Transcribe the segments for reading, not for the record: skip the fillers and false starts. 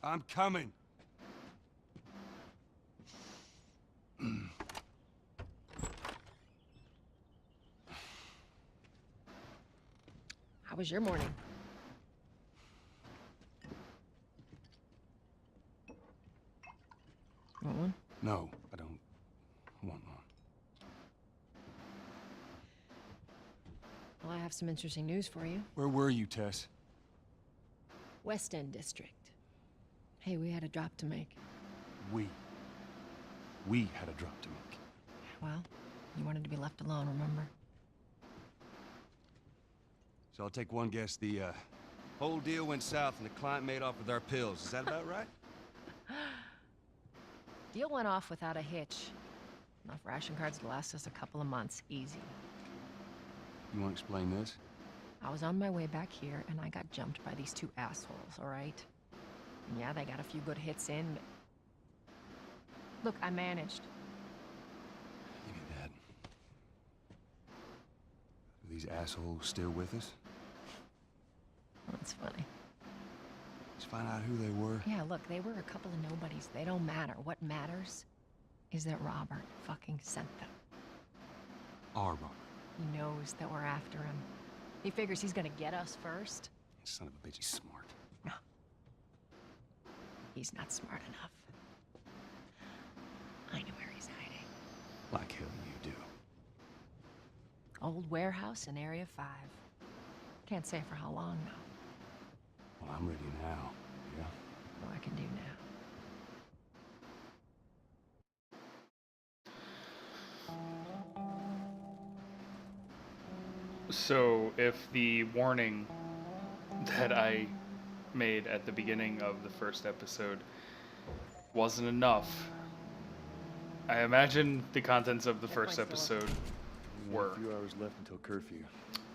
I'm coming. How was your morning? Want one? No, I don't want one. Well, I have some interesting news for you. Where were you, Tess? West End District. Hey, we had a drop to make. We had a drop to make. Well, you wanted to be left alone, remember? So I'll take one guess. The whole deal went south and the client made off with our pills. Is that about right? Deal went off without a hitch. Enough ration cards to last us a couple of months, easy. You want to explain this? I was on my way back here, and I got jumped by these two assholes, all right? And yeah, they got a few good hits in, but... Look, I managed. Give me that. Are these assholes still with us? That's funny. Let's find out who they were. Yeah, look, they were a couple of nobodies. They don't matter. What matters is that Robert fucking sent them. Our Robert. He knows that we're after him. He figures he's gonna get us first. Son of a bitch, he's smart. No. He's not smart enough. I know where he's hiding. Like hell you do. Old warehouse in Area 5. Can't say for how long, though. Well, I'm ready now. Yeah? What I can do now. So, if the warning that I made at the beginning of the first episode wasn't enough, I imagine the contents of the first episode were. A few hours left until curfew.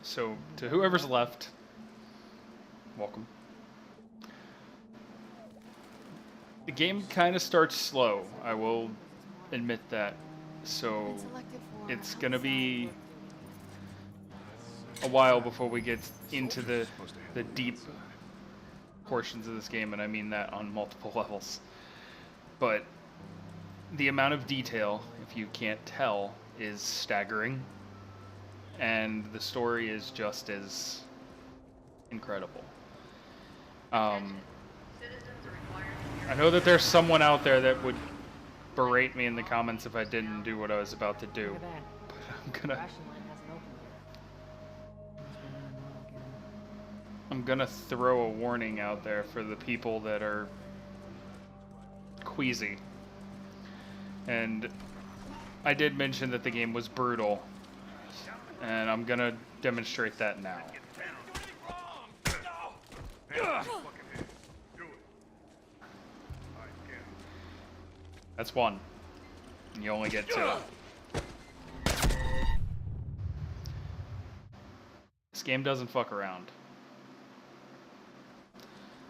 So, to whoever's left, welcome. The game kind of starts slow, I will admit that. So, it's gonna be a while before we get into the deep portions of this game, and I mean that on multiple levels. But the amount of detail, if you can't tell, is staggering, and the story is just as incredible. I know that there's someone out there that would berate me in the comments if I didn't do what I was about to do, but I'm gonna throw a warning out there for the people that are queasy. And I did mention that the game was brutal, and I'm gonna demonstrate that now. That's one. You only get two. This game doesn't fuck around.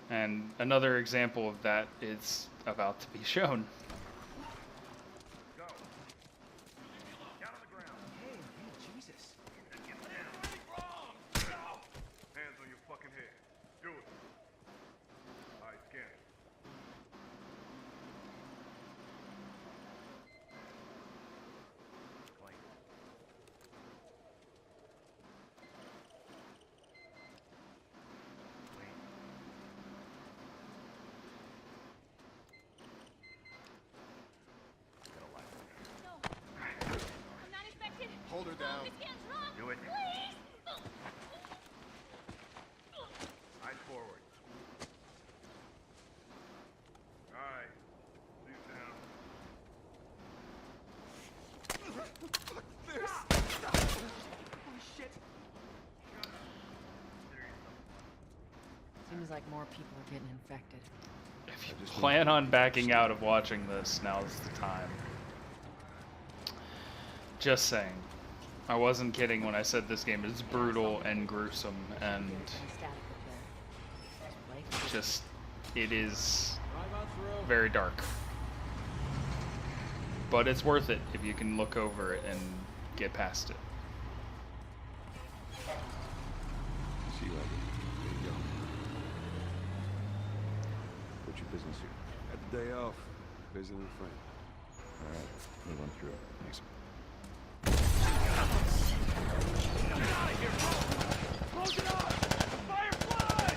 And another example of that is about to be shown. Hold her down. Do it. Eyes forward. Alright. Leave down. Holy shit. Seems like more people are getting infected. If you plan on backing out of watching this, now's the time. Just saying. I wasn't kidding when I said this game is brutal and gruesome, and just, it is very dark. But it's worth it if you can look over it and get past it. See you later. There you go. Put your business here? Had the day off, visiting a friend. All right, move on through. Thanks. Close it up! Firefly!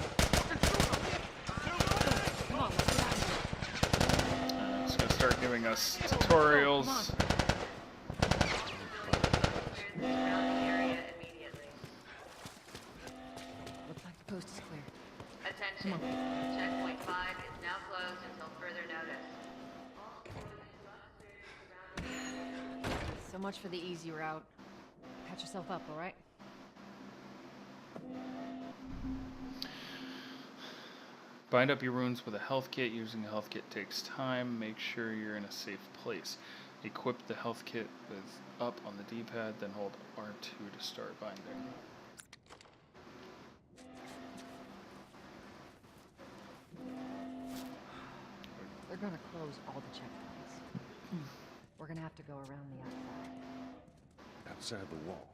Come on, let's get out of here. It's gonna start giving us tutorials. Come on. Looks like the coast is clear. Attention. Come on. Checkpoint 5 is now closed until further notice. So much for the easy route. Patch yourself up, all right? Bind up your wounds with a health kit. Using a health kit takes time. Make sure you're in a safe place. Equip the health kit with up on the D-pad, then hold R2 to start binding. They're gonna close all the checkpoints. We're gonna have to go around the outside. Outside the wall.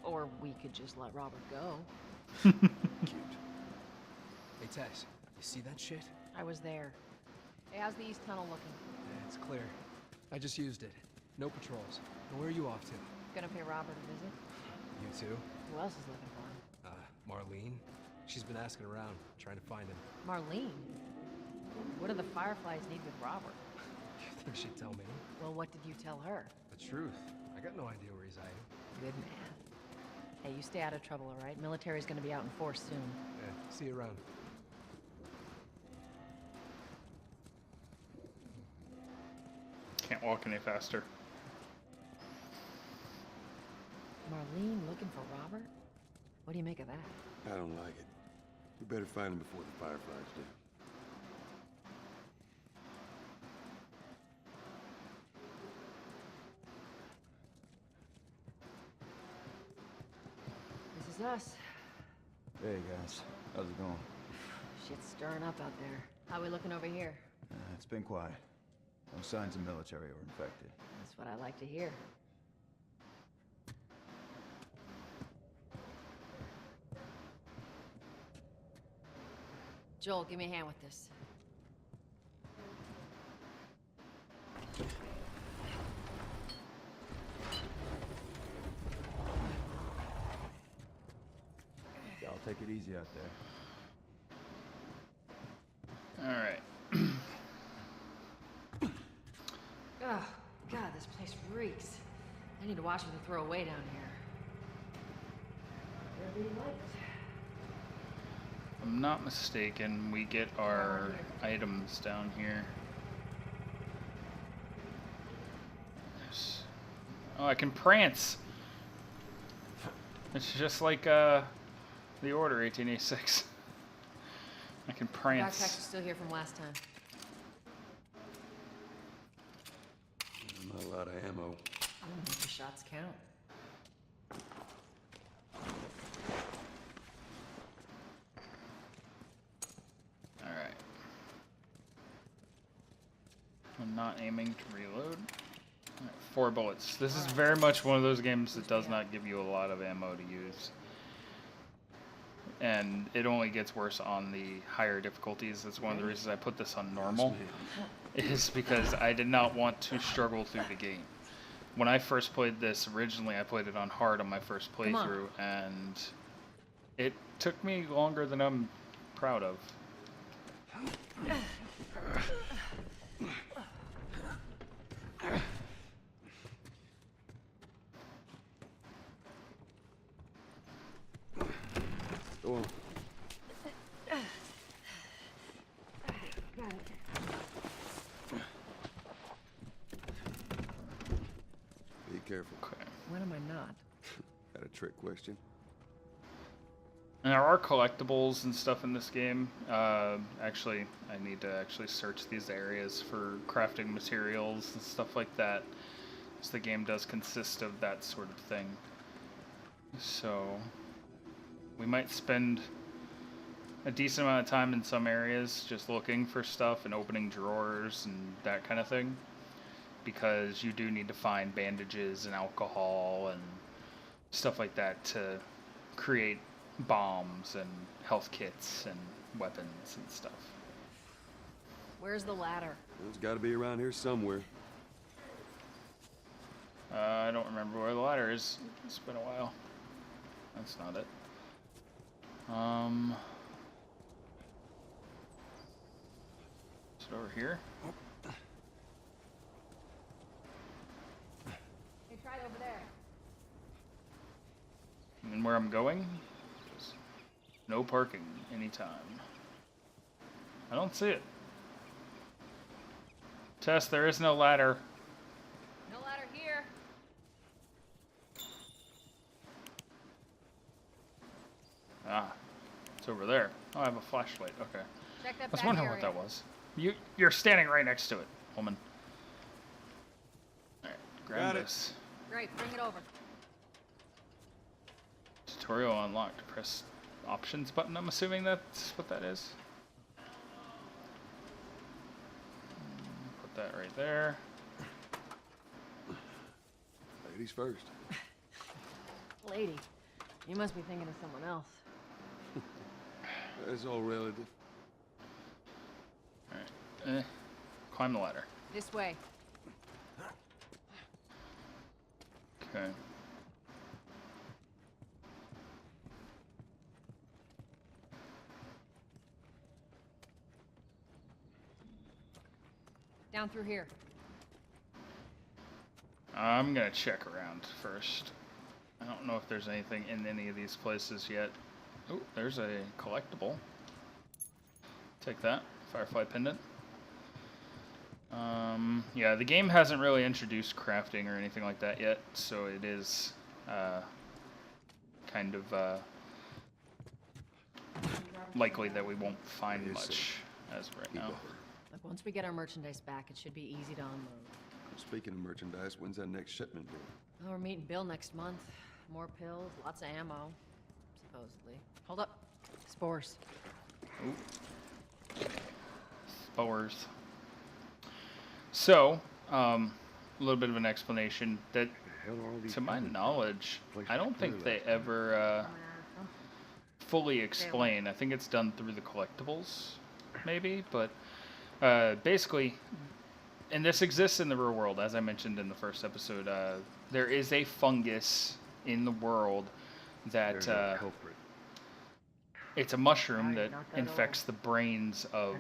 Or we could just let Robert go. Cute. Hey, Tess, you see that shit? I was there. Hey, how's the east tunnel looking? Yeah, it's clear. I just used it. No patrols. And where are you off to? Gonna pay Robert a visit? You too? Who else is looking for him? Marlene? She's been asking around, trying to find him. Marlene? What do the Fireflies need with Robert? You think she'd tell me? Well, what did you tell her? The truth. I got no idea where he's hiding. Good man. Hey, you stay out of trouble, all right? Military's gonna be out in force soon. Yeah, see you around. Can't walk any faster. Marlene looking for Robert? What do you make of that? I don't like it. We better find him before the Fireflies do. This is us. Hey guys, how's it going? Shit's stirring up out there. How we looking over here? It's been quiet. No signs of military or infected. That's what I like to hear. Joel, give me a hand with this. Y'all take it easy out there. All right. Oh, God, this place reeks. I need to watch what they throw away down here. There'll be light. If I'm not mistaken, we get our items down here. Oh, I can prance. It's just like the Order 1886. I can prance. Backpacks are still here from last time. Not a lot of ammo. Make the shots count. Alright. I'm not aiming to reload. Alright, 4 bullets. This is very much one of those games that does not give you a lot of ammo to use. And it only gets worse on the higher difficulties. That's one of the reasons I put this on normal. Is because I did not want to struggle through the game. When I first played this originally, I played it on hard on my first playthrough, and it took me longer than I'm proud of. Go on. Got it. Be careful. Okay. When am I not? That a trick question? And there are collectibles and stuff in this game. Actually, I need to actually search these areas for crafting materials and stuff like that. So the game does consist of that sort of thing. So we might spend a decent amount of time in some areas just looking for stuff and opening drawers and that kind of thing. Because you do need to find bandages and alcohol and stuff like that to create bombs and health kits and weapons and stuff. Where's the ladder? It's got to be around here somewhere. I don't remember where the ladder is. It's been a while. That's not it. Is it over here? Hey, try it over there. And where I'm going? Just no parking anytime. I don't see it. Tess, there is no ladder. No ladder here. Ah, it's over there. Oh, I have a flashlight. Okay. Check that I was back wondering area. what that was. You're standing right next to it, woman. All right, grab Got it. this. Great, bring it over. Tutorial unlocked. Press options button. I'm assuming that's what that is. Put that right there. Ladies first. Lady, you must be thinking of someone else. It's all relative. All right. Climb the ladder. This way. Okay. Down through here. I'm gonna check around first. I don't know if there's anything in any of these places yet. Oh, there's a collectible. Take that. Firefly pendant. Yeah, the game hasn't really introduced crafting or anything like that yet, so it is kind of likely that we won't find much as of right now. Look, once we get our merchandise back, it should be easy to unload. Speaking of merchandise, when's that next shipment due? Oh, we're meeting Bill next month. More pills, lots of ammo, supposedly. Hold up. Spores. Ooh. Spores. So, a little bit of an explanation that, to my knowledge, I don't think they ever fully explain. I think it's done through the collectibles, maybe, but basically, and this exists in the real world, as I mentioned in the first episode, there is a fungus in the world that it's a mushroom that infects the brains of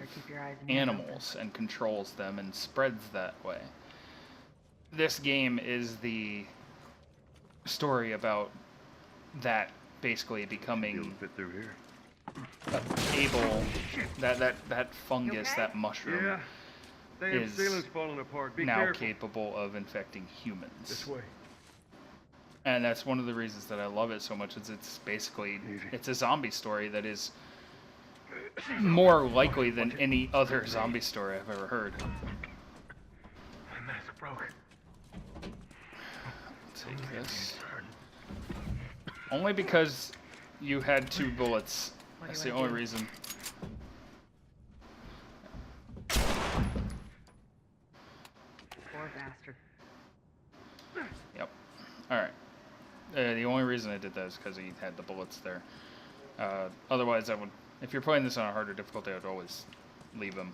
animals and controls them and spreads that way. This game is the story about that basically becoming able, that fungus, that mushroom is falling apart. Be now careful. capable of infecting humans. This way. And that's one of the reasons that I love it so much. Is it's basically it's a zombie story that is more likely than any other zombie story I've ever heard. My mask broke. Take this. Only because you had 2 bullets. That's the only reason. Poor bastard. Yep. Alright. The only reason I did that is because he had the bullets there. Otherwise, I would. If you're playing this on a harder difficulty, I would always leave him.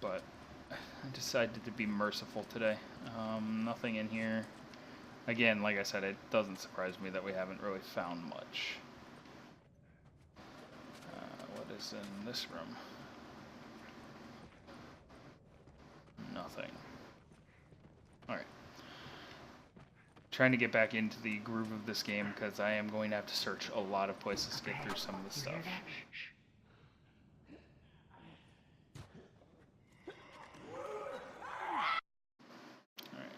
But I decided to be merciful today. Nothing in here. Again, like I said, it doesn't surprise me that we haven't really found much. What is in this room? Nothing. Alright. Trying to get back into the groove of this game because I am going to have to search a lot of places to get through some of the stuff. Alright.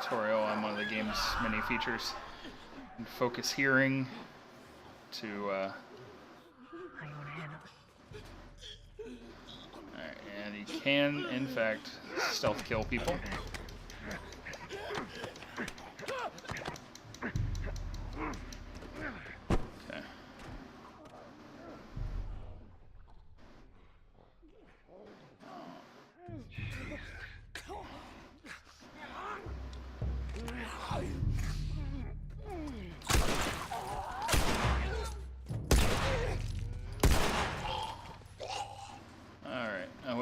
Tutorial on one of the game's many features. And focus hearing to Alright, and you can in fact stealth kill people.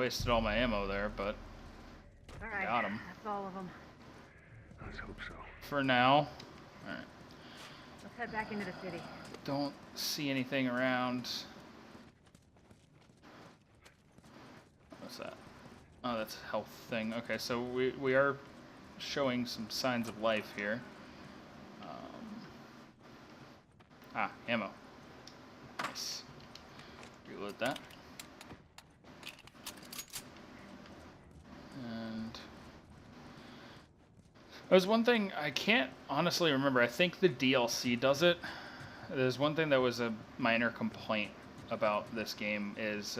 wasted all my ammo there, but All right. got 'em. That's all of them. Let's hope so. For now. Alright. Let's head back into the city. Don't see anything around. What's that? Oh, that's a health thing. Okay, so we are showing some signs of life here. Ammo. Nice. Reload that. And there's one thing I can't honestly remember. I think the DLC does it. There's one thing that was a minor complaint about this game is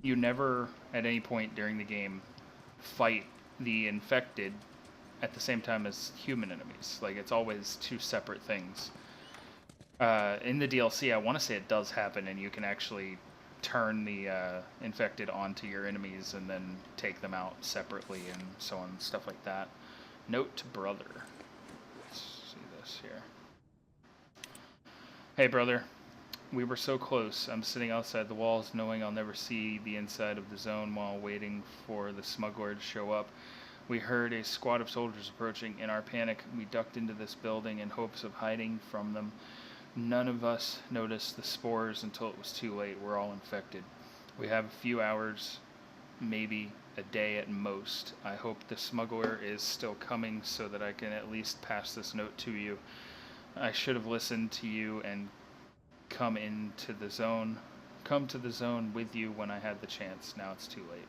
you never at any point during the game fight the infected at the same time as human enemies. Like, it's always two separate things. In the DLC, I want to say it does happen, and you can actually turn the infected onto your enemies and then take them out separately and so on, stuff like that. Note to brother. Let's see this here. Hey, brother. We were so close. I'm sitting outside the walls knowing I'll never see the inside of the zone while waiting for the smuggler to show up. We heard a squad of soldiers approaching. In our panic, we ducked into this building in hopes of hiding from them. None of us noticed the spores until it was too late. We're all infected. We have a few hours, maybe a day at most. I hope the smuggler is still coming so that I can at least pass this note to you. I should have listened to you and come to the zone with you when I had the chance. Now it's too late.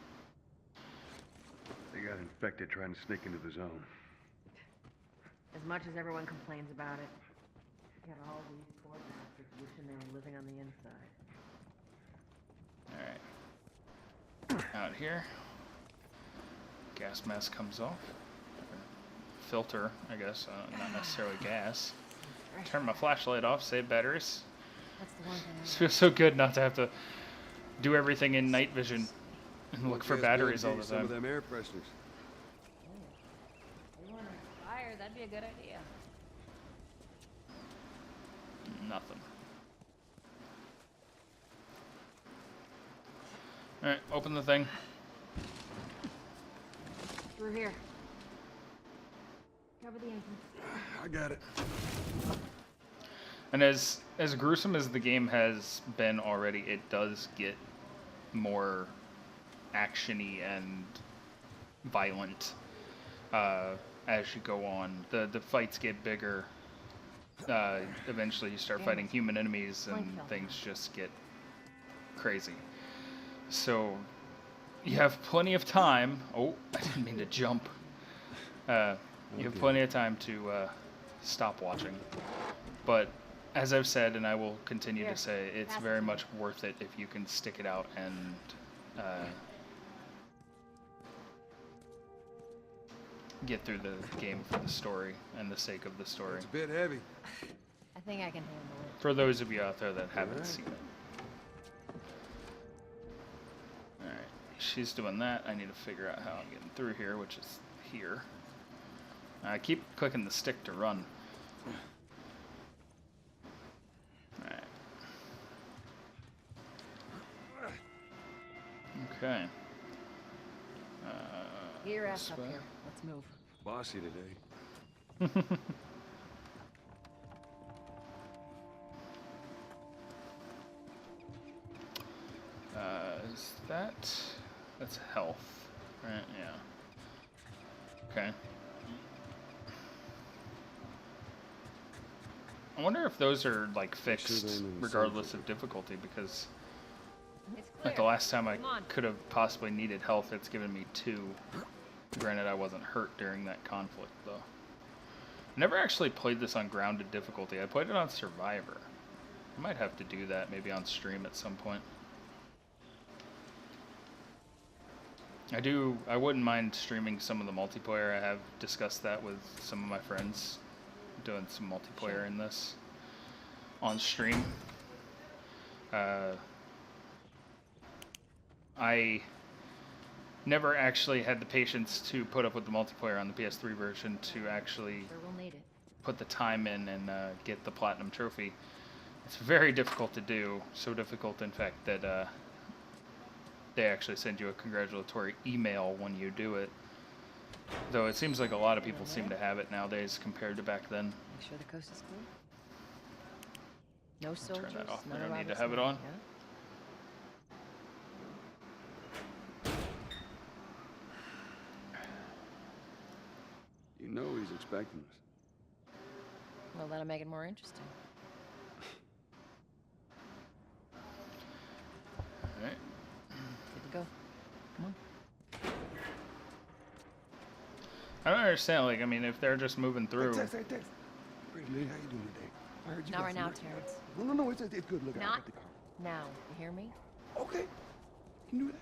They got infected trying to sneak into the zone. As much as everyone complains about it, got all these poor bastards wishing they were living on the inside. Alright. Out here. Gas mask comes off. Filter, I guess. Not necessarily gas. Turn my flashlight off, save batteries. That's the one thing It feels so good not to have to do everything in night vision and look for batteries all the Some of time. them air fresheners. You want a fire? That'd be a good idea. Nothing. Alright, open the thing. Through here. Cover the entrance. I got it. And as gruesome as the game has been already, it does get more actiony and violent as you go on. The fights get bigger. Eventually you start fighting human enemies and things just get crazy. So you have plenty of time. Oh, I didn't mean to jump. You have plenty of time to stop watching. But as I've said, and I will continue to say, it's very much worth it if you can stick it out and get through the game for the story and the sake of the story. It's a bit heavy. I think I can handle it. For those of you out there that haven't seen it. Alright, she's doing that. I need to figure out how I'm getting through here, which is here. I keep clicking the stick to run. Alright. Okay. Get your ass this up way. here. Let's move. Bossy today. Is that's health, right? Yeah. Okay. I wonder if those are like fixed regardless of difficulty, because It's like the clear. last time I Come on. could have possibly needed health, it's given me 2. Granted, I wasn't hurt during that conflict though. I never actually played this on grounded difficulty. I played it on Survivor. I might have to do that maybe on stream at some point. I wouldn't mind streaming some of the multiplayer. I have discussed that with some of my friends, doing some multiplayer in this on stream. I never actually had the patience to put up with the multiplayer on the PS3 version to actually Sure we'll need it. put the time in and get the platinum trophy. It's very difficult to do, so difficult in fact that they actually send you a congratulatory email when you do it. Though it seems like a lot of people seem to have it nowadays compared to back then. Make sure the coast is clear. No I'll soldiers. turn that off. We none don't need to arrivals have it now, on. yeah? You know he's expecting us. Well, that'll make it more interesting. Alright. Good to go. Come on. I don't understand, like, I mean, if they're just moving through. Hey, Tex. Pretty lady, how you doing today? I heard you Not got right some now, work. Terrence. No, it's good. Look, I Not got the car. now. You hear me? Okay. You can do that.